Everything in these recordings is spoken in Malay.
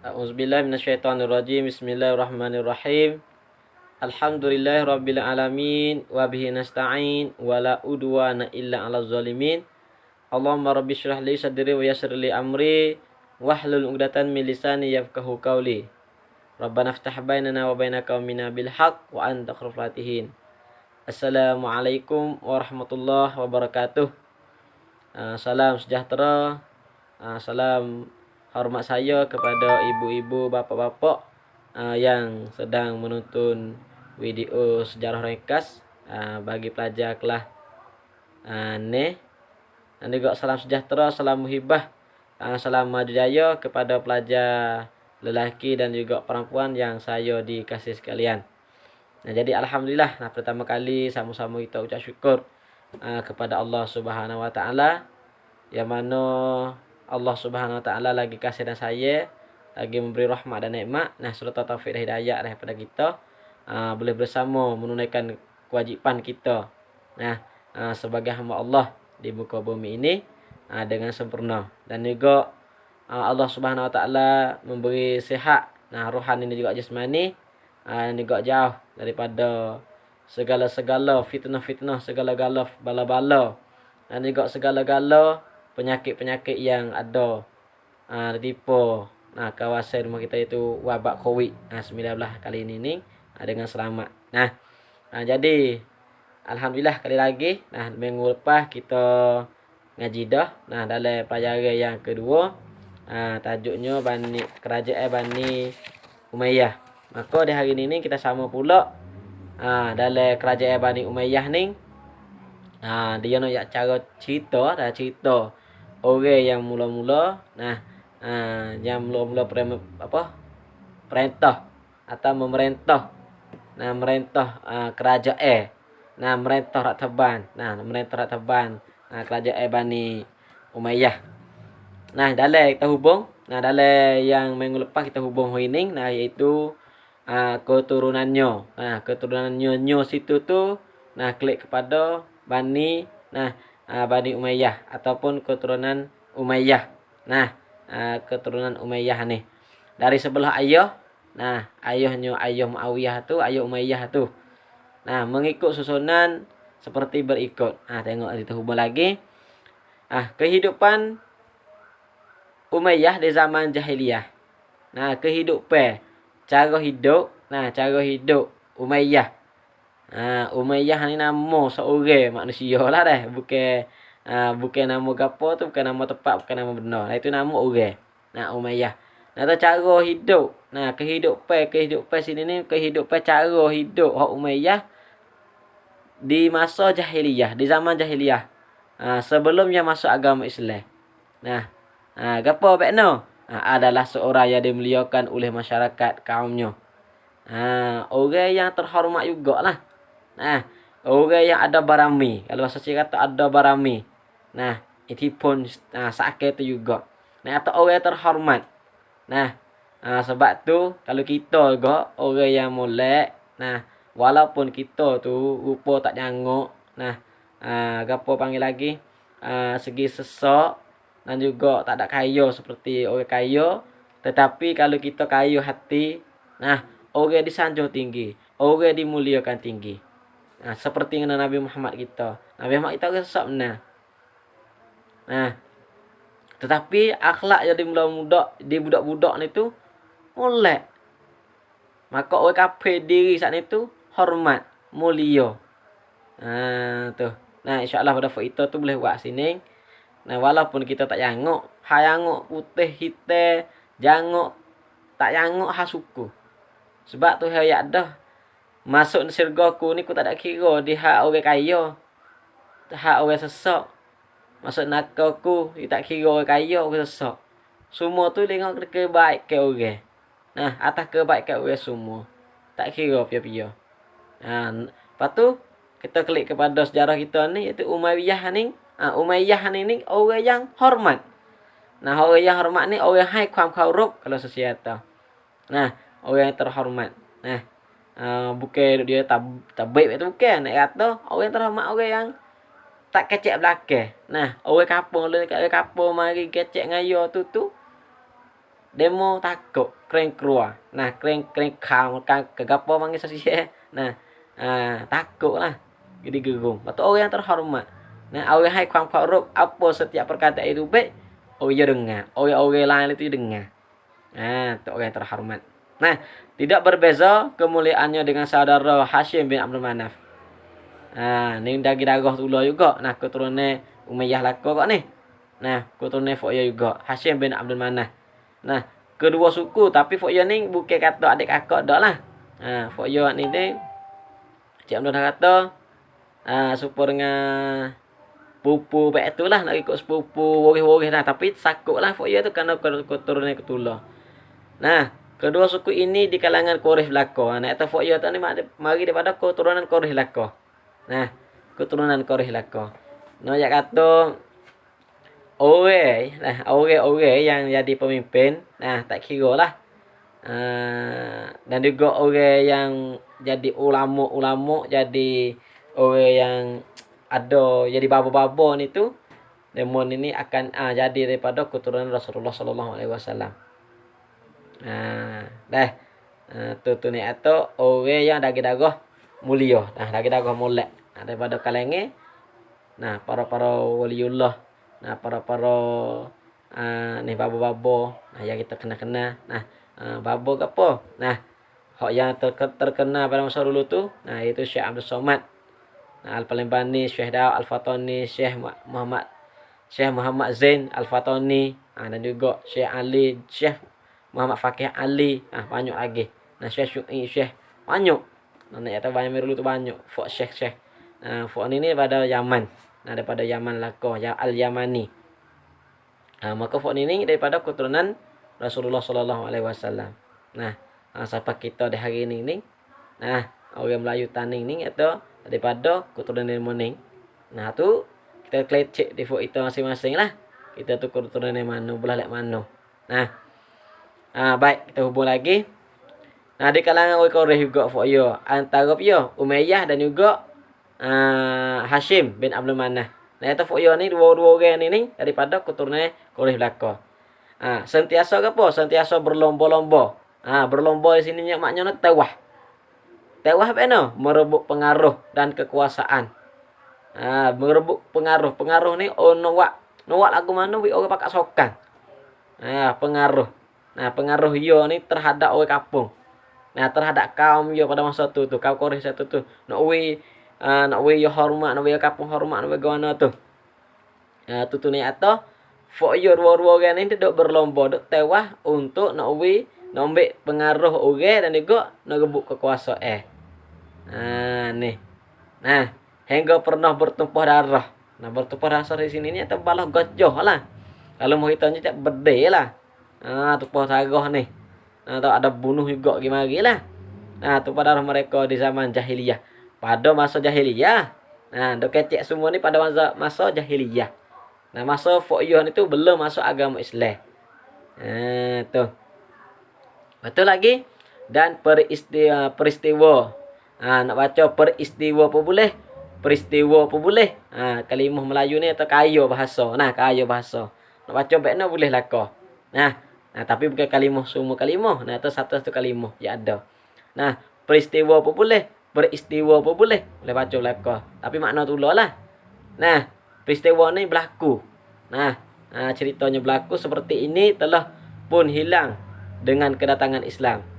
A'udzubillahi minasyaitonirrajim. Bismillahirrahmanirrahim. Alhamdulillahirabbil alamin wa bihi nasta'in wa la udwana illa 'alal zalimin. Allahumma rabbi shrah li sadri wa yassir li amri wahlul 'uqdatam min lisani yafqahu qawli. Rabbana iftah bainana wa baina qaumina bil haqq wa anta khairul fatihin. Assalamualaikum warahmatullahi wabarakatuh. Salam sejahtera, salam hormat saya kepada ibu-ibu, bapa-bapa yang sedang menonton video sejarah ringkas bagi pelajar kelas ni. Dan juga salam sejahtera, salam muhibah, salam maju jaya kepada pelajar lelaki dan juga perempuan yang saya dikasih sekalian. Jadi alhamdulillah, pertama kali sama-sama kita ucap syukur kepada Allah Subhanahu wa taala, yang mana Allah Subhanahu wa taala lagi kasih dan saya, lagi memberi rahmat dan nikmat, serta taufik dan hidayah daripada kita boleh bersama menunaikan kewajipan kita sebagai hamba Allah di muka bumi ini dengan sempurna. Dan juga Allah Subhanahu wa taala memberi sihat rohani dan juga jasmani, dan juga jauh daripada segala-segala fitnah-fitnah, segala-gala bala-bala, dan juga segala-gala penyakit-penyakit yang ada tipu kawasan rumah kita, itu wabak COVID-19 kali ini dengan selamat. Jadi alhamdulillah kali lagi minggu lepas kita ngaji dah dalam pelajaran yang kedua, tajuknya kerajaan Bani Umayyah. Maka di hari ini kita sama pula dalam kerajaan Bani Umayyah ni. Dia nak cara cerita orang yang mula-mula yang mula-mula perintah atau memerintah kerajaan, merintah rataban kerajaan Bani Umayyah. Dalam kita hubung, dalam yang minggu lepas kita hubung hari ini, iaitu keturunannya. Keturunannya situ tu klik kepada Bani Umayyah ataupun keturunan Umayyah. Keturunan Umayyah ni dari sebelah ayah, ayahnya ayah Muawiyah tu, ayah Umayyah tu. Mengikut susunan seperti berikut. Tengok kita hubung lagi. Kehidupan Umayyah di zaman jahiliyah. Kehidupan cara hidup Umayyah. Umayyah ni nama seorang manusia lah dah. Bukan nama gapo tu, bukan nama tempat, bukan nama benda. Itu nama orang. Umayyah. Cara hidup. Kehidupan sini ni kehidupan cara hidup Umayyah di masa jahiliyah, di zaman jahiliyah. Sebelumnya masuk agama Islam. Gapo bekno? Adalah seorang yang dimuliakan oleh masyarakat kaumnya. Orang yang terhormat jugalah. Orang yang ada barami. Kalau bahasa Cina kata ada barami. Itu pun sakit tu juga. Atau orang yang terhormat. Sebab tu kalau kita juga orang yang molek, walaupun kita tu rupa tak jangok, gapo panggil lagi, segi sesak dan juga tak ada kaya seperti orang kaya, tetapi kalau kita kaya hati, orang disanjung tinggi, orang dimuliakan tinggi. Seperti dengan Nabi Muhammad kita. Nabi Muhammad kita orang sesak benar. Tetapi akhlak jadi muda-muda di budak-budak ni tu molek. Maka orang kafir diri saat ni tu hormat, mulia. Tu. Insya-Allah pada kita tu boleh buat sini. Walaupun kita tak jangok, jangok putih hitam, jangok tak jangok suku. Sebab tu hayat dah masuk di syurga ku ni ku tak ada kira di hak orang kaya, hak orang sesak. Masuk neraka ku tak kira orang kaya, orang sesak. Semua tu tengok kebaikan orang. Atas kebaikan orang semua. Tak kira pia-pia. Lepas tu kita klik kepada sejarah kita ni, iaitu Umayyah ni. Umayyah ni orang yang hormat. Orang yang hormat ni orang hai kuam khaurub kalau sesiata. Orang yang terhormat. Bukan dia tabib itu bukan. Nak kata orang yang terhormat, orang yang tak kecek belakang. Orang kampung mari kecek ngaya tu demo takut keren keluar. Nah, keren keren kau kan kegapo manggil sosial. Nah, takut lah. Jadi gegung. Betul orang yang terhormat. Nah, orang hai kwang faruq apa setiap perkataan itu baik, oh iya dengar. Orang-orang lain itu dengar. Nah, itu orang yang terhormat. Nah, tidak berbeza kemuliaannya dengan saudara Hashim bin Abdul Manaf. Nah, ni dagi darah tula juga. Nah, keturunan Umayyah lako kok ni. Nah, keturunan Fu'ya juga. Hashim bin Abdul Manaf. Nah, kedua suku tapi Fu'ya ni bukan kata adik kakak dak lah. Nah, Fu'ya ni Cik Abdul kata super dengan pupu baik tu lah nak ikut sepupu waris-waris lah tapi sakut lah Fu'ya tu kerana keturunan ketula. Nah, kedua suku ini di kalangan Quraisy belaka. Nah, eta Fu'ya tu ni mari daripada keturunan Quraisy belaka. Nah, keturunan Quraisy belaka. Nah, jak kata orang yang jadi pemimpin, nah tak kira lah. Dan juga orang yang jadi ulama-ulama, jadi orang yang ada jadi babo-babo ni tu, demon ini akan jadi daripada keturunan Rasulullah sallallahu alaihi wasallam. Tu ni atau orang yang darah mulia. Nah, darah molek. Nah, daripada kalangan para waliullah. Nah, para ni babo-babo. Nah, yang kita kena. Nah, babo ke apa? Nah, hak yang terkenal pada masa dulu tu, nah itu Syekh Abdul Somad. Nah, Al-Palembani, Syekh Daud Al-Fatani, Syekh Muhammad Zain Al-Fatani, dan juga Syekh Ali, Syekh Muhammad Fakih Ali, banyak lagi. Nah, Syekh banyak. Nah, ya banyak dulu tu banyak. Fok Syekh. Fok ini pada Yaman. Nah, daripada Yaman lako, ya Al-Yamani. Maka fok ini daripada keturunan Rasulullah sallallahu alaihi wasallam. Nah, siapa kita di hari ini. Nah, orang Melayu Taning ni atau daripada keturunan Moning. Nah, tu kita cek di fok itu masing-masing lah. Kita tu keturunan mana, belah lek mana. Nah, baik kita hubung lagi. Nah, di kalangan orang Quraisy juga Fu'ya antara Umayyah dan juga Hashim bin Abdul Manaf. Nah, itu Fu'ya ni dua orang ni daripada keturunan Quraisy belaka. Sentiasa ke apa? Sentiasa berlomba-lomba. Berlomba di sini maknanya tewah. Tewah apa no? Merebut pengaruh dan kekuasaan. Merebut pengaruh. Pengaruh ni nowak lagu mana orang pakai sokan. Pengaruh. Nah, pengaruh yo ni terhadap orang kampung. Nah, terhadap kaum yo pada masa tu kaum Quraisy satu tu. Nak we yo hormat, nak we kampung hormat, nak we gawana tu. Tu ni atau fok yo dua-dua orang ni duk berlomba, duk tewah untuk nak we nak ambil pengaruh orang dan juga nak rebut kekuasaan. Ni. Nah, hingga pernah bertumpah darah. Nah, bertumpah darah di sini ni atau balah gajah lah. Kalau mau hitanya tak berde lah. Tumpah darah ni. Atau ada bunuh juga gimana lah. Nah, tumpah darah mereka di zaman jahiliyah. Pada masa jahiliyah. Nah, dok kecek semua ni pada masa jahiliyah. Nah, masa Fu'ya itu belum masuk agama Islam. Tu. Betul lagi. Dan peristiwa. Nak baca peristiwa apa boleh? Peristiwa apa boleh? Kalimah Melayu ni atau kaya bahasa. Nah, kaya bahasa. Nak baca baiknya boleh laka. Nah, tapi bukan kalimah semua kalimah. Nah, itu satu-satu kalimah yang ada. Nah, peristiwa apa boleh? Peristiwa apa boleh? Boleh baca laka. Tapi makna tu lah. Nah, peristiwa ni berlaku. Nah, ceritanya berlaku seperti ini telah pun hilang dengan kedatangan Islam.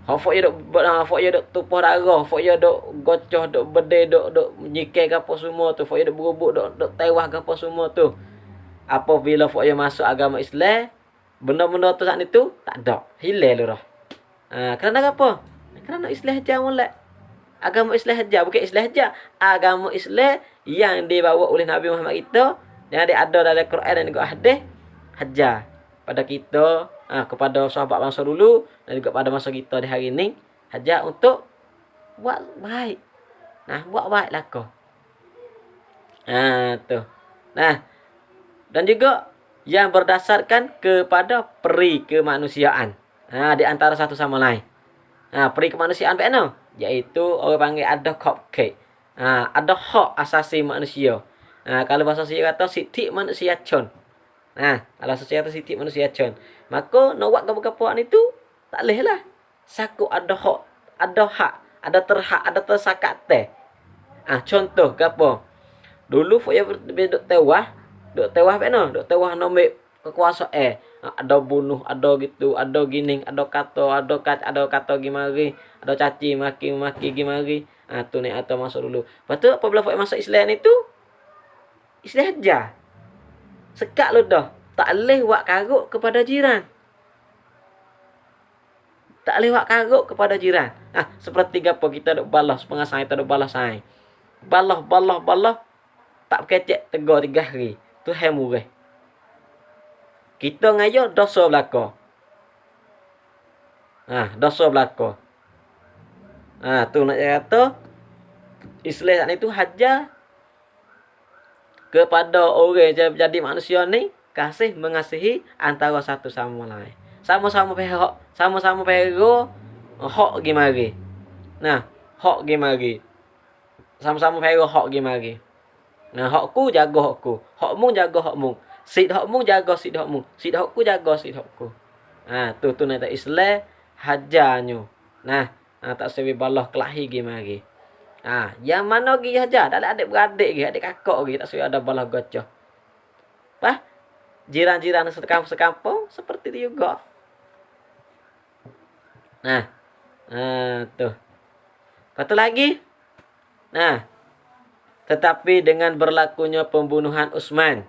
Fok ya dok tumpah darah, fok ya dok gocoh, dok berde, dok nyikai ke apa semua tu, fok ya dok berubuk, dok tewah ke apa semua tu. Apabila fok ya masuk agama Islam, benda-benda tu saat itu tak ada, hilang lurah. Kerana apa? Kerana Islam aja mulai. Agama Islam aja, bukan Islam aja. Agama Islam yang dibawa oleh Nabi Muhammad kita, yang ada dalam Quran dan juga hadis, aja pada kita, kepada sahabat bangsa dulu dan juga pada masa kita di hari ini, aja untuk buat baik. Nah, buat baiklah kau. Tu. Nah, dan juga yang berdasarkan kepada peri kemanusiaan. Di antara satu sama lain. Peri kemanusiaan apa? Iaitu orang panggil ada cupcake. Ada hak asasi manusia. Kalau bahasa saya kata sitik manusia con. Kalau saya kata sitik manusia con. Maka nak buat gapo-gapo itu tak leh lah. Saku ada hak, ada terhak, ada tersakat teh. Contoh gapo? Dulu fo ya duk tewah beno, duk tewah nombek kekuasaan ada bunuh, ada gitu, ada gining, ada kata gimari, ada caci maki gimari. Tu ni atau masuk dulu. Lepas tu apabila fo masuk Islam itu Islam aja. Sekak lu dah. Tak boleh buat karuk kepada jiran. Tak boleh buat karuk kepada jiran. Seperti gapo kita duk balas, pengasai kita duk balas sai. Balah. Tak kecek tegur 3 hari. Tu hai murah. Kita ngayo dosa belaka. Dosa belaka. Tu nak kata Islam itu hajar kepada orang yang jadi manusia ni kasih mengasihi antara satu sama lain. Sama-sama pihak, sama-sama pero hak gimari. Hak gimari. Sama-sama pero hak gimari. Hakku jaga hakku. Hakmu jaga hakmu. Sid hakmu jaga sid hakmu. Sid hakku jaga sid hakku. Tu nak Islam hajarnyo. Tak sewi balah kelahi gimari. Yang mana gi hajar? Tak ada adik-beradik gi, adik kakak gi tak sewi ada balah gocah. Jiran-jiran sekampung seperti itu juga. Tu. Lepas tu lagi. Tetapi dengan berlakunya pembunuhan Utsman.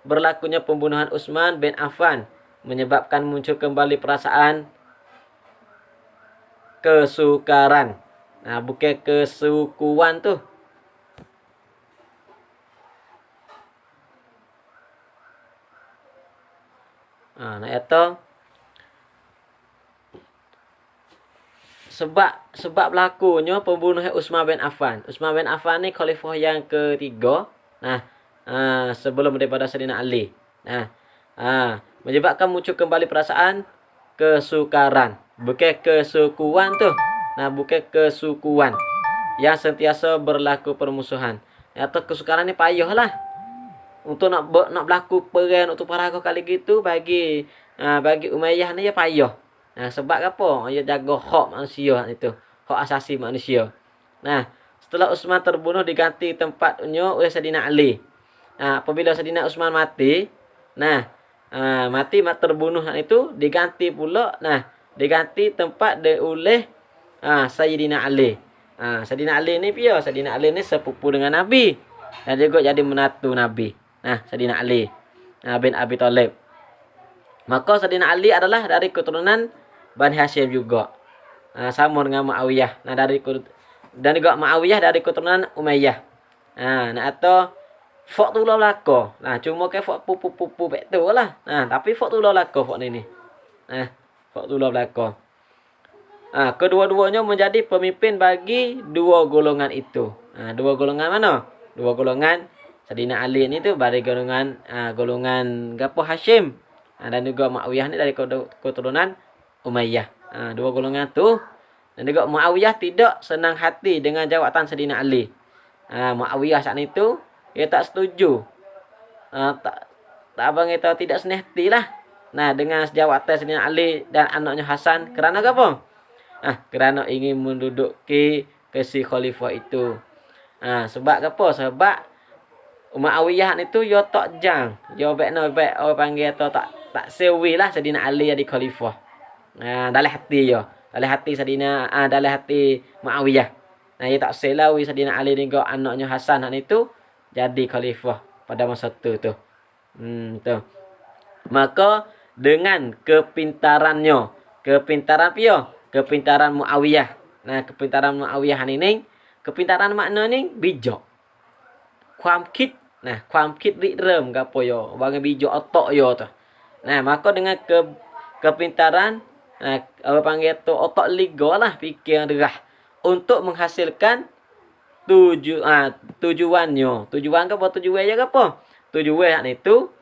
Berlakunya pembunuhan Utsman bin Affan menyebabkan muncul kembali perasaan kesukaran. Bukan kesukuan tu. Nak kata sebab berlakunya pembunuhan Utsman bin Affan. Utsman bin Affan ni khalifah yang ketiga. Sebelum daripada Sayyidina Ali. Menyebabkan muncul kembali perasaan kesukaran. Bukan kesukuan tu. Bukan kesukuan. Yang sentiasa berlaku permusuhan. Atau kesukaran ni payah lah. Untuk nak berlaku perang untuk paraga kali gitu bagi Umayyah ni ya payah. Sebab apa? Dia jaga hak manusia itu. Hak asasi manusia. Setelah Utsman terbunuh diganti tempatnya oleh Sayyidina Ali. Apabila Sayyidina Utsman mati, terbunuh itu diganti pula. Diganti tempat oleh Sayyidina Ali. Sayyidina Ali ni pia? Sayyidina Ali ni sepupu dengan Nabi. Dan juga jadi menantu Nabi. Sayyidina Ali bin Abi Thalib. Maka Sayyidina Ali adalah dari keturunan Bani Hashim juga. Sama dengan Muawiyah. Dan juga Muawiyah dari keturunan Umayyah. Atau fak tu lah belaka. Cuma ke fak pupu bek tu lah. Tapi fak tu lah belaka fak ni. Fak tu lah belaka. Kedua-duanya menjadi pemimpin bagi dua golongan itu. Dua golongan mana? Dua golongan Sayyidina Ali ni tu dari golongan gapo Hashim. Dan juga Muawiyah ni dari keturunan Umayyah. Dua golongan tu. Dan juga Muawiyah tidak senang hati dengan jawatan Sayyidina Ali. Muawiyah saat itu dia tak setuju. Abang kita tidak senang hati lah. Dengan jawatan Sayyidina Ali dan anaknya Hasan. Kerana apa? Kerana ingin menduduki kursi khalifah itu. Sebab apa? Sebab Muawiyah ni tu yo tak jang. Yo baik orang panggil atau tak sewi lah Sayyidina Ali jadi khalifah. Dalam hati yo. Dalam hati dalam hati Muawiyah. Dia tak selawi Sayyidina Ali dengan anaknya Hasan ni tu jadi khalifah pada masa tu. Tu. Maka dengan kepintaran pia? Kepintaran Muawiyah. Kepintaran Muawiyah ni kepintaran makna ni bijak. ความคิด ความคิดริเริ่มgapo yo, bagi bijak otak yo tu. Maka dengan kepintaran orang panggil tu otak liga lah, fikir derah untuk menghasilkan tujuannya. Tujuan ke apa? Tujuan je ke apa? Tujuan itu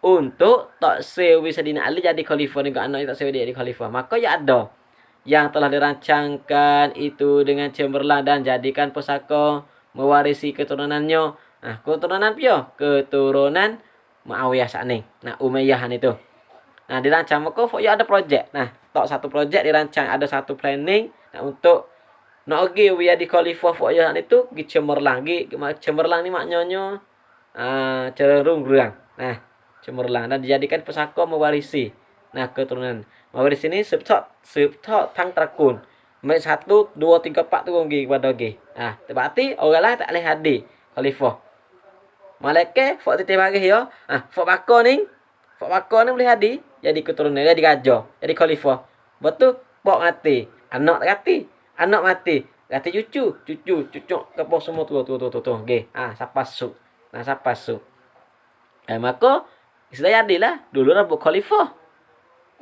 untuk tak sewi Sayyidina Ali jadi khalifah dengan anak tak sewi dia jadi khalifah. Maka ya ada yang telah dirancangkan itu dengan cemerlang dan jadikan pusaka mewarisi keturunannya. Keturunan pia? Keturunan Muawiyah sakni. Nah, Umayyah itu. Nah, dirancang maka ya ada project. Nah, tok satu project dirancang, ada satu planning nah, untuk nak pergi we di khalifah ya itu gi cemerlang cemerlang ni maknanya cenderung gerang. Nah, cemerlang dan dijadikan pesako mewarisi. Nah, keturunan. Mewarisi ini sebab tang terakun. Mek 1 2 3 4 turun gi kepada gi. Nah, berarti orang lain tak boleh hadir khalifah. Malaikat fok titip bagi yo. Fok bako ni boleh hadir jadi keturunan, jadi raja, jadi khalifah. Betul, pok mati, anak tak mati, anak mati, mati cucu kepo semua tu. Nggih. Siapa su. Nah, siapa su. Maka istilah jadilah dulu rambut khalifah.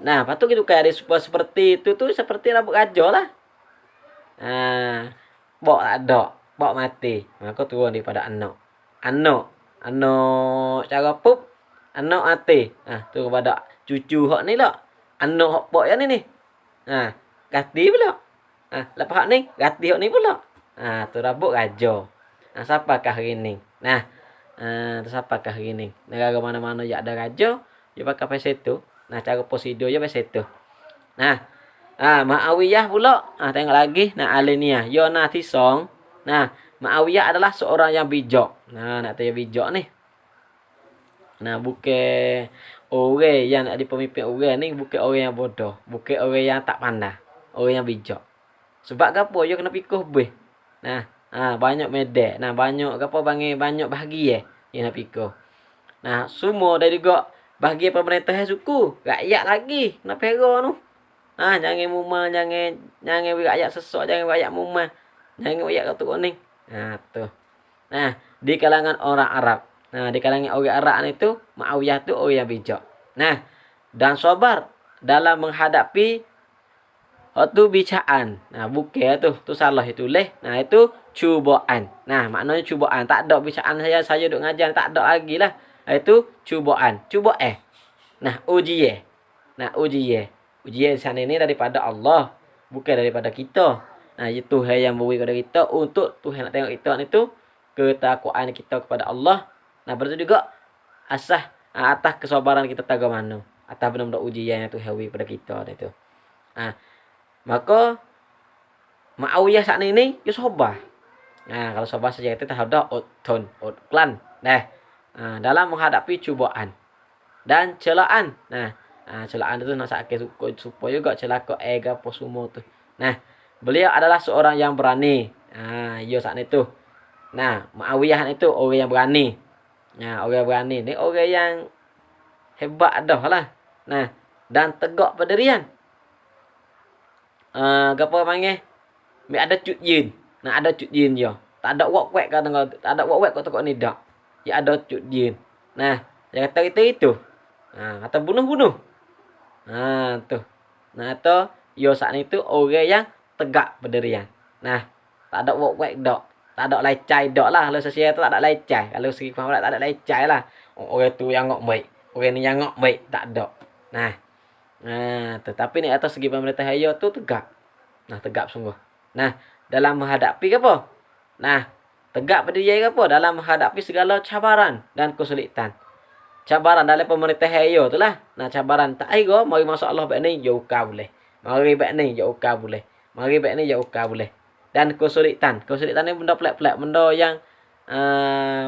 Nah, patut gitu kayak ada seperti itu tuh seperti rambut raja lah. Bok tak ada, bok mati. Maka turun daripada anak. Anak cara pup, anak mati. Tu kepada cucu hok ni lah. Anak hok pok ya ni. Ganti pula. Lepas hok ni, ganti hok ni pula. Tu rambut raja. Siapakah hari ni? Tu siapakah hari ni? Negara mana-mana yang ada raja, dia pakai pasal tu. Nah, cara prosedur dia pasal tu. Nah, Muawiyah pula, tengok lagi. Nah, Aliniah. Yona Tisong. Nah, Muawiyah adalah seorang yang bijak. Nah, nak tanya bijak ni. Nah, bukan orang yang nak dipemimpin orang ni, bukan orang yang bodoh. Bukan orang yang tak pandai. Orang yang bijak. Sebab apa? Dia kena pikuh beh. Nah, banyak medek. Nah, banyak apa banyak bahagia dia nak pikuh. Nah, semua dah juga bahagia pemerintah suku. Rakyat lagi kena pera tu. Jangan mumah, jangan rakyat sesak, jangan rakyat mumah. Jangan rakyat ketuk ni. Tu. Nah, di kalangan orang Arab. Nah, di kalangan orang Arab itu Muawiyah tu orang yang bijak. Nah, dan sabar dalam menghadapi tu bicaan. Nah, bukan tu salah itu leh. Nah, itu cubaan. Nah, maknanya cubaan. Tak ada bicaan saya duk ngajar, tak ada lagi lah. Itu cubaan. Nah, ujian. Ujian di sana ini daripada Allah, bukan daripada kita. Nah, itu Tuhan yang beri kepada kita untuk Tuhan nak tengok kita itu ketakwaan kita kepada Allah. Nah, berarti juga atas kesabaran kita tahu mana. Atas benar-benar ujian yang Tuhan beri kepada kita itu. Maka Muawiyah saat ini dia sabar. Nah, kalau sabar saja itu terhadap klan. Dalam menghadapi cubaan dan celaan. Celaan itu nak sakit supaya juga celaka ega apa semua tu. Nah, beliau adalah seorang yang berani. Ia saat itu. Nah, Muawiyah itu orang yang berani. Orang berani ni orang yang hebat dah lah. Nah, dan tegak pendirian. Apa panggil? Ada cut yin. Nah, ada cut yin dia. Tak ada wak-wak kata ni dak. Ya ada cut yin. Nah, dia kata itu. Kata bunuh. Tu. Nah, tu yo saat itu orang yang tegak berdirian. Nah, tak ada wak-wak dak. Tak ada lecai dak lah. Kalau sosial tu tak ada lecai. Kalau segi pemahaman tak ada lecai lah. Orang tu yang ngok baik. Orang ni yang ngok baik. Tak ada. Nah, tetapi ni atas segi pemerintah yo tu tegak. Nah, tegak sungguh. Nah, dalam menghadapi apa? Nah, tegak berdiri apa? Dalam menghadapi segala cabaran dan kesulitan. Cabaran dalam pemerintah hayo tu lah. Nah, cabaran tak ayo mari masalah baik ni jauh ka boleh. Mari baik ni jauh ka boleh. Mari baik ni jauh ka boleh. Dan kesulitan ni benda pelak-pelak, benda yang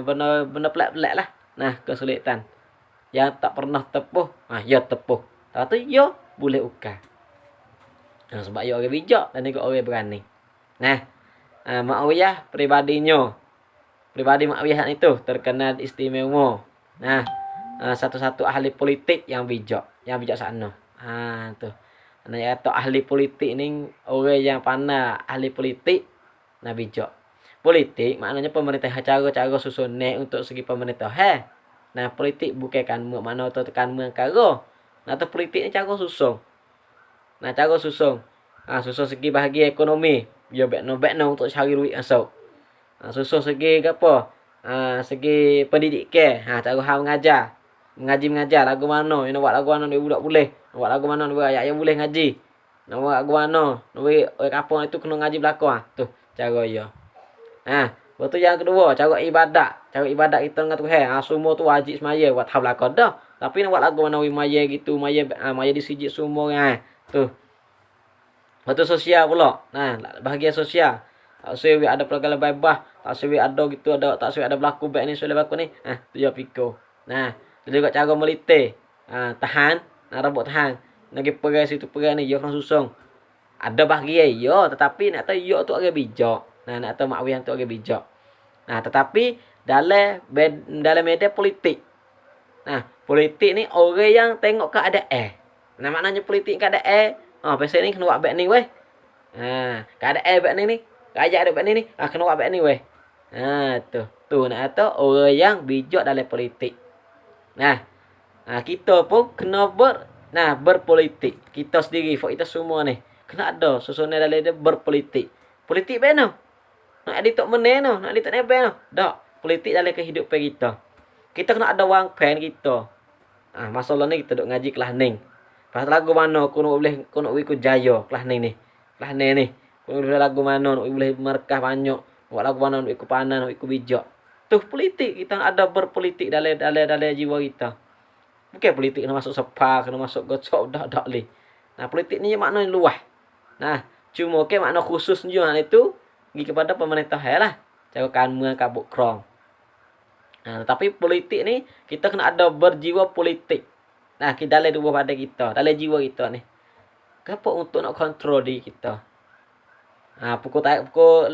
benda pelak-pelak lah. Nah, kesulitan yang tak pernah tepuh, ya tepuh. Tapi yo boleh ukar. Nah, sebab yo orang bijak dan juga orang berani. Nah, Muawiyah pribadi Muawiyah itu terkenal istimewa. Nah, satu-satu ahli politik yang bijak sana. Tu. Nah, atau ahli politik ni orang yang pandai ahli politik nah bijak. Politik maknanya pemerintah cara susun untuk segi pemerintah. Nah, politik bukan kan mana tu tekan mengkara. Nah, tu politik ni cara susun. Nah, cara susun. Susun segi bahagian ekonomi. Dia bekno untuk cari duit masuk. Susun segi apa? Segi pendidikan. Cara hang mengajar lagu mana nak buat lagu mana ni budak boleh, nak buat lagu mana ni rakyat yang boleh ngaji, nak buat lagu mana ni orang kampung itu kena ngaji belakang tu cara dia. Lepas tu yang kedua, cara ibadat. Cara ibadat kita dengan Tuhan. Semua tu wajib semaya. Buat hal belakang dah. Tapi nak buat lagu mana maya gitu. Maya disijik semua kan. Tu. Lepas tu sosial pula. Nah, bahagian sosial. Tak sewi ada pelagaran bebas. Tak sewi ada gitu. Tak sewi ada berlaku baik ni. Sewi berlaku ni. Tu dia pikir. Nah, tu juga cara melite. Tahan. Rebut tahan. Lagi pergi situ pergi ni. Dia orang susung. Ada bahagian ya. Tetapi nak tahu ya tu agak bijak. Nah, nak tahu makwiyah tu agak bijak. Nah, tetapi dalam media politik. Nah, politik ni orang yang tengok keadaan. Nah, maknanya politik keadaan. Pasal ni kena buat baik ni weh. Keadaan baik ni. Rakyat ada baik ni. Kena buat baik ni weh. Tu. Tu nak kata orang yang bijak dalam politik. Nah, kita pun kena berpolitik. Kita sendiri, kita semua ni. Kena ada susunan dalam dia berpolitik. Politik benar. Nak ada tak mana no, nak ada tak nebe no. Tak, politik dalam kehidupan kita. Kita kena ada wang pen kita. Masalah ni kita duk ngaji kelas ning. Pas lagu mana aku nak boleh ikut jaya kelas ning ni. Kelas ning ni. Aku boleh lagu mana nak boleh markah banyak. Buat lagu mana nak ikut panan, nak ikut bijak. Tu politik, kita ada berpolitik dalam jiwa kita. Bukan politik kena masuk sepa, kena masuk gocok dak leh. Nah, politik ni makna luas. Nah, cuma makna khusus je itu pergi kepada pemerintah lah. Cara kanmu kabut krong. Tapi politik ni kita kena ada berjiwa politik. Nah, kita dalam dua pada kita, dalam jiwa kita ni. Kenapa untuk nak kontrol diri kita? Pukul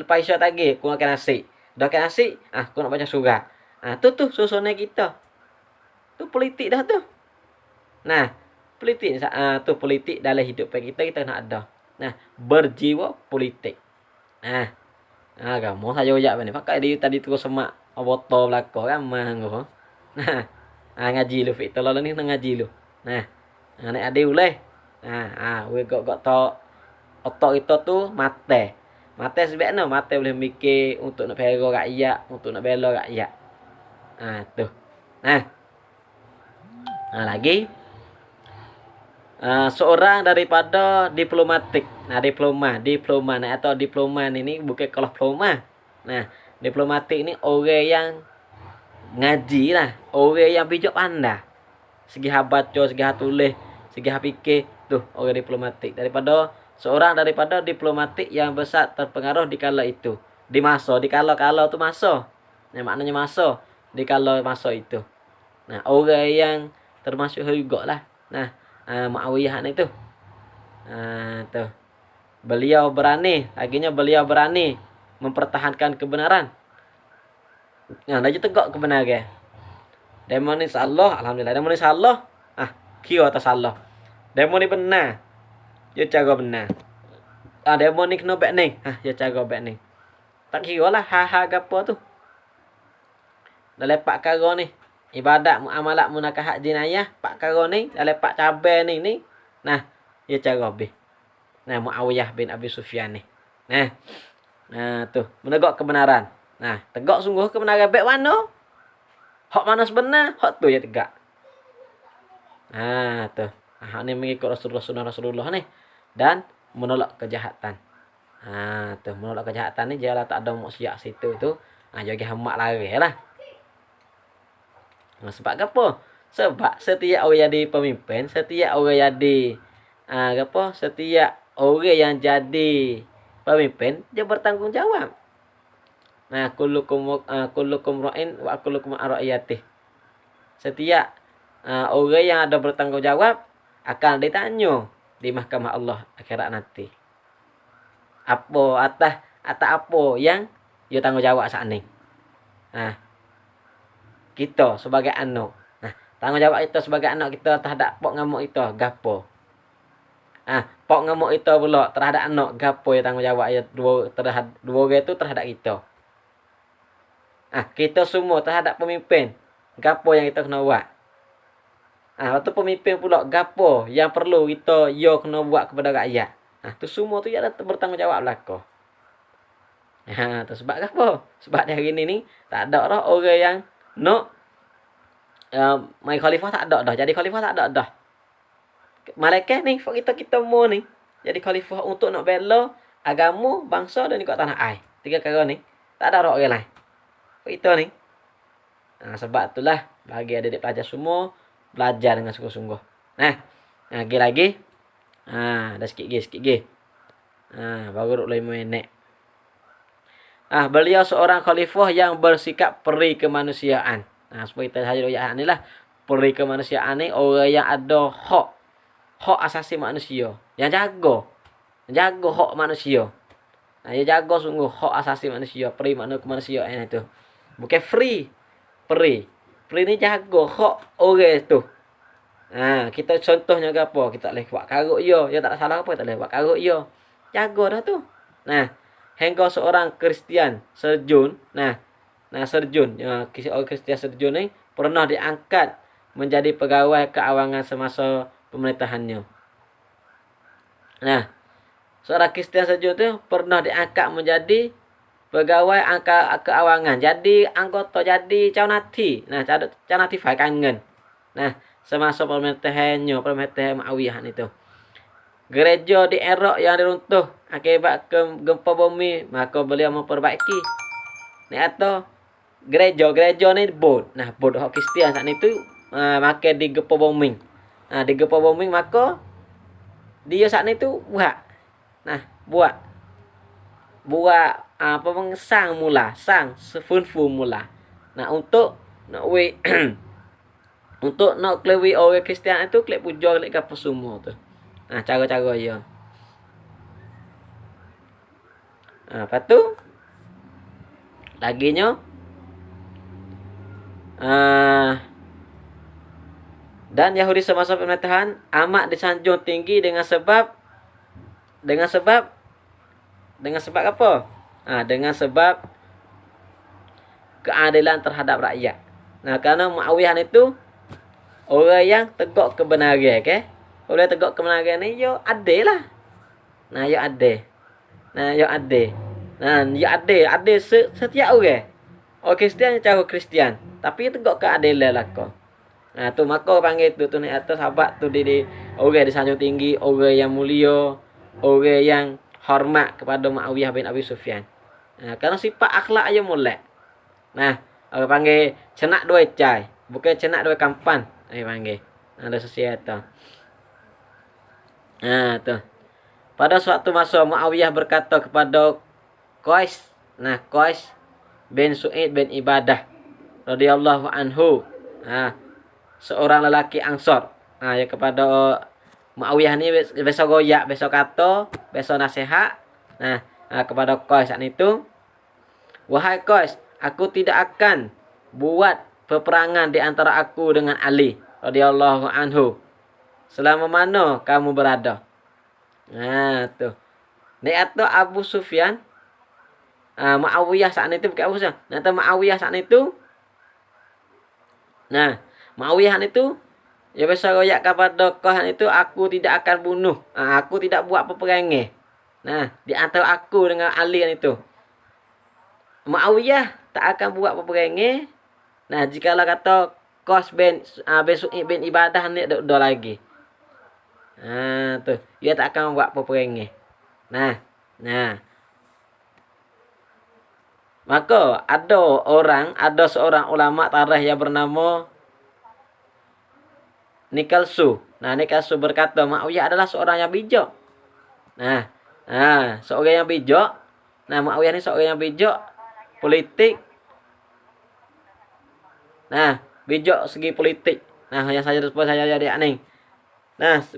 lepas isyak tadi aku makan nasi. Dah makan nasi, aku nak baca surat. Tu susunan kita. Tu politik dah tu. Nah, politik tu politik dalam hidup kita kena ada. Nah, berjiwa politik. Kamu saja ujak ni. Pakai dia tadi terus semak botol belakang kan manggo. Nah, ngaji lu fit tolong ni ngaji lu. Nah, nek ade boleh. We gok to otak kita tu mate. Mate sebabnya mate boleh mikir untuk nak pera rakyat, untuk nak bela rakyat. Tu. Lagi seorang daripada diplomatik. Nah, diploma nah atau diploma ini bukan kelas diploma. Nah, diplomatik ni orang yang ngaji lah, orang yang bijak pandai. Segi baca, segi tulis, segi fikir, tu orang diplomatik. Seorang daripada diplomatik yang besar terpengaruh di kala itu. Di kala tu masa. Nah, maknanya masa, di kala masa itu. Nah, orang yang termasuk juga lah. Nah, Muawiyah ni tu. Tu. Beliau berani mempertahankan kebenaran. Lagi tegak kebenaran. Demo ni salah, alhamdulillah. Demo ni salah. Kira atas salah. Demo ni benar. Dia cara benar. Demo ni kena baik ni. Dia cara baik ni. Tak kira lah gapo tu. Dah lepak kara ni. Ibadat, muamalat, munakahat jinayah, pak kara ni, dah lepak cabai ni. Nah, dia cara habis. Nah, Muawiyah bin Abi Sufyan ni. Tu, menegak kebenaran. Nah, tegak sungguh kebenaran baik mana? Hak mana sebenar, hak tu je tegak. Tu. Ni mengikut Rasulullah ni dan menolak kejahatan. Tu, menolak kejahatan ni jelah tak ada maksiat situ tu. Jaga hamak lari lah. Sebab apa? Sebab setiap orang jadi pemimpin, setiap orang jadi setiap orang yang jadi pemimpin dia bertanggungjawab. Nah, kullukum ra'in wa kullukum ra'iyatih. Setiap orang yang ada bertanggungjawab akan ditanya di mahkamah Allah akhirat nanti. Atas apa yang dia tanggungjawab saat ni. Kita sebagai anak. Tanggungjawab kita sebagai anak kita terhadap pok ngamuk kita gapo? Pok ngamuk kita pula terhadap anak gapo ya tanggungjawab ya dua orang itu terhadap kita. Kita semua terhadap pemimpin gapo yang kita kena buat. Waktu pemimpin pula gapo yang perlu kita kena buat kepada rakyat. Tu semua tu ada bertanggungjawab belaka. Tu sebab gapo? Sebab hari ni tak ada dah orang yang nak mai khalifah tak ada dah. Jadi khalifah tak ada dah. Malaikat ni kita mau ni jadi khalifah untuk nak bela agama, bangsa dan juga tanah air. 3 perkara ni tak ada orang lain. itu nih. Nah, sebab itulah bagi adik-adik pelajar semua belajar dengan sungguh-sungguh. Nah, lagi. Dah sikit lagi. Baru 5 minit. Beliau seorang khalifah yang bersikap peri kemanusiaan. Seperti kita saja ayat ni lah. Peri kemanusiaan ni orang yang ada hak asasi manusia. Yang jaga hak manusia. Dia jaga sungguh hak asasi manusia. Peri makna kemanusiaan itu. Bukan free. Peri ni jaga hak orang tu. Kita contohnya ke apa? Kita boleh buat karut dia. Dia tak ada salah apa, kita boleh buat karut dia. Jaga dah tu. Hingga seorang Kristian Serjun. Serjun. Orang Kristian Serjun ni pernah diangkat menjadi pegawai keawangan semasa pemerintahannya. Seorang Kristian Serjun tu pernah diangkat menjadi pegawai keawangan. Jadi anggota, jadi calon hati. Calon hati kangen. Semasa pemerintahan Muawiyah ni tu. Gereja di Iraq yang diruntuh akibat gempa bumi, maka beliau memperbaiki. Ni atau gereja ni bod. Bod hak Kristian saat ni tu makan di gempa bumi. Di gempa bumi maka dia saat ni tu buat apa sang sefunfu mula. Untuk nak untuk nak kelewi orang Kristian itu klep puja klep apa semua tu. Cara-cara dia. Lepas tu laginya dan Yahudi semasa pemerintahan amat disanjung tinggi dengan sebab apa? Dengan sebab keadilan terhadap rakyat. Kerana Muawiyah itu orang yang tegak kebenaran, okey? Orang tegak kebenaran ni yo adil lah. Yo adil. Yo adil setiap orang. Orang Kristian cara Kristian, tapi tegak keadilan lah kau. Tu maka panggil tu ni atas sahabat tu di orang disanjung tinggi, orang yang mulia, orang yang hormat kepada Muawiyah bin Abi Sufyan. Kerana sifat akhlak dia molek. Orang panggil cenak dua cai, bukan cenak dua kampan. Panggil. Ada sosial tu. Tu. Pada suatu masa Muawiyah berkata kepada Qais bin Su'id bin Ibadah radhiyallahu anhu. Seorang lelaki Ansar. Ya kepada Muawiyah ni biasa goyak, biasa kata, biasa nasihat. Kepada Qais saat itu, wahai Qais, aku tidak akan buat peperangan di antara aku dengan Ali radhiyallahu anhu selama mana kamu berada. Tu. Ni atau Abu Sufyan, Muawiyah saat itu bukan Abu Sufyan. Muawiyah saat itu. Muawiyah itu ya biasa royak kepada Qais itu, aku tidak akan bunuh. Aku tidak buat peperangan. Di antara aku dengan Ali itu. Muawiyah tak akan buat peperangan. Jikalau kata Qais bin Su'id bin Ibadah ni dah lagi. Tu. Dia tak akan buat peperangan. Maka ada seorang ulama tarikh yang bernama Nikalsu. Nikalsu berkata Muawiyah adalah seorang yang bijak. Seorang yang bijak. Muawiyah ni seorang yang bijak politik. Bijak segi politik. Yang saya jadi ni.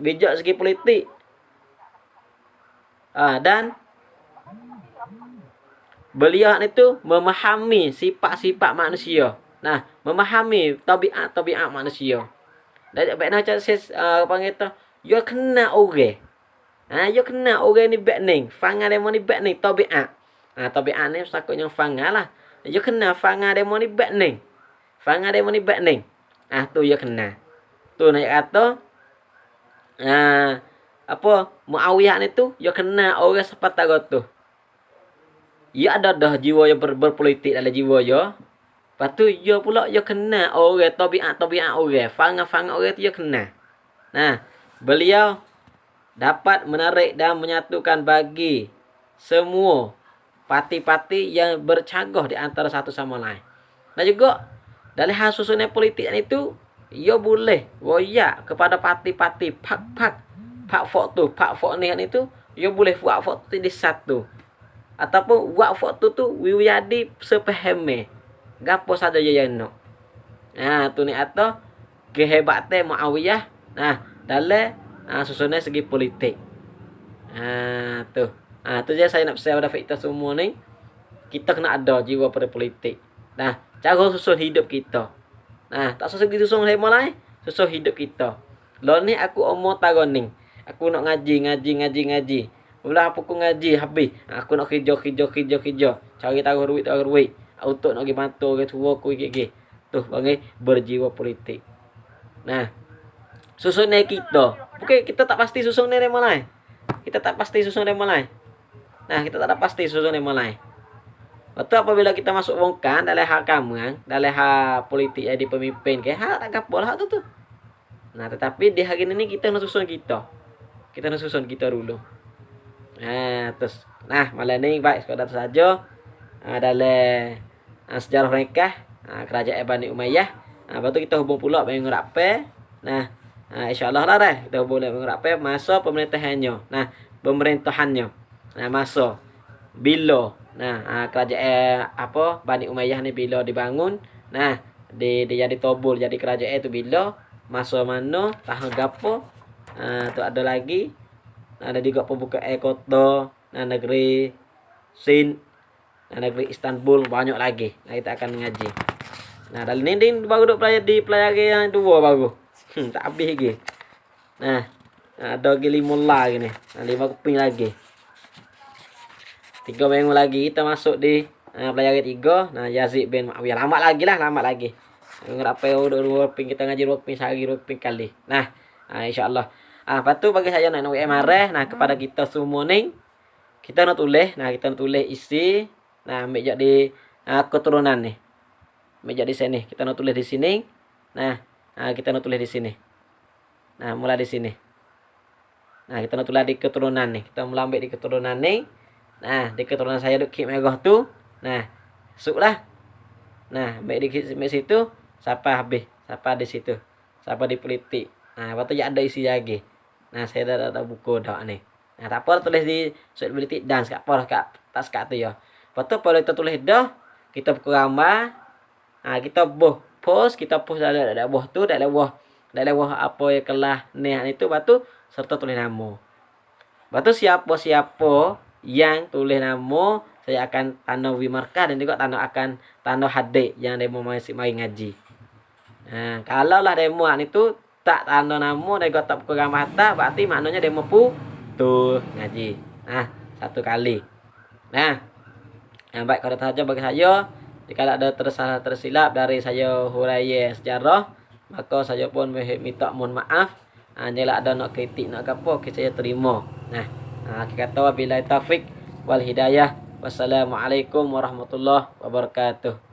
Bijak segi politik. Dan beliau itu memahami sifat-sifat manusia. Memahami tabiat manusia. Dan baiklah saya panggil tu, yo kena orang. Yo kena orang ni baik ni. Fangan demo ni baik ni tabiat. Tabiat ni sakutnya fangan lah. Yo kena fangan demo ni baik ni. Fangan demo ni baik ni. Tu yo kena. Tu nak kata Muawiyah ni tu yo kena orang seperti tu. Ya ada dah jiwa yang berpolitik dalam jiwa yo. Lepas tu yo pula yo kena orang tabiat orang. Fangan orang tu yo kena. Beliau dapat menarik dan menyatukan bagi semua parti-parti yang bercagah di antara satu sama lain. Nah juga dalam hal susunan politik itu ia boleh royak kepada parti-parti pak fok tu, pak fok ni itu ia boleh buat fok tu di satu ataupun buat fok tu wiwiyadi sepahame gapo saja yang nak. Nah tu ni atau kehebatan Muawiyah nah dalam susunan segi politik. Tu je saya nak share pada kita semua ni. Kita kena ada jiwa pada politik. Nah, cara susun hidup kita. Nah, tak susah gitu susun saya mulai. Susun hidup kita. Lo ni aku umur tahun ni. Aku nak ngaji. Mula apa aku ngaji habis. Aku nak kerja. Cari tahu duit. Untuk nak pergi bantu ke tua aku gigi. Tuh, bagi berjiwa politik. Nah, susunnya kita. Bukan kita tak pasti susunnya dari mulai. Kita tak pasti susunnya mulai. Nah, kita tak pasti susunnya mulai. Waktu apabila kita masuk wongkan dalam hal kamu, dalam hal politik jadi pemimpin, kayak hal tak kapol hal tu. Nah, tetapi di hari ini kita nak susun kita. Kita nak susun kita dulu. Nah, malam ni baik sekadar saja dalam sejarah mereka kerajaan Bani Umayyah. Lepas tu kita hubung pula dengan Rape. Nah, insya-Allah lah dah kita hubung dengan Rape masa pemerintahannya. Nah, pemerintahannya. Nah, masa bila kerajaan Bani Umayyah ni bila dibangun. Nah, dia jadi tobul jadi kerajaan itu bila masa mana tahun gapo. Tu ada lagi ada juga pembukaan kota negeri Sin, negeri Istanbul banyak lagi. Nah, kita akan ngaji. Nah, dalam ni baru duk pelajari yang dua baru. Tak habis lagi. Nah, ada lagi 5 lagi ni. 5 keping lagi. 3 minggu lagi kita masuk di pelajaran 3. Nah, Yazid bin Muawiyah. Lama lagi. Berapa dua ping kita ngaji 2 ping sehari 2 ping kali. Nah, insya-Allah. Lepas tu bagi saya nak marah. Nah, kepada kita semua ni kita nak tulis. Nah, kita nak tulis isi. Nah, ambil jadi keturunan ni. Ambil jadi sini. Kita nak tulis di sini. Nah, kita nak tulis di sini. Nah, mulai di sini. Nah, kita nak tulis di keturunan ni. Kita mulai ambil di keturunan ni. Nah, di keturunan saya duk kip merah tu. Nah, masuklah. Nah, ambil di situ. Siapa habis? Siapa di situ? Siapa di politik? Nah, lepas tu ada isi lagi. Nah, saya dah ada buku dah ni. Nah, tak apa tulis di surat politik dan kat apa kat tak sekat tu ya. Lepas tu kalau kita tulis dah, kita buku gambar. Kita post dalam buah tu, dalam buah apa yang kelah ni itu batu serta tulis nama. Lepas tu siapa yang tulis nama saya akan tanda wimarkah dan juga tanda hadik yang demo masih mari ngaji. Kalau lah demo itu tak tanda nama dan juga tak buku gambar harta berarti maknanya demo tu ngaji. Nah, 1 kali. Nah, yang baik kalau saja bagi saya jika ada tersilap dari saya huraian sejarah maka saya pun minta mohon maaf. Jika ada nak kritik nak apa saya terima. Nah, kata wabillahi taufik wal hidayah. Wassalamualaikum warahmatullahi wabarakatuh.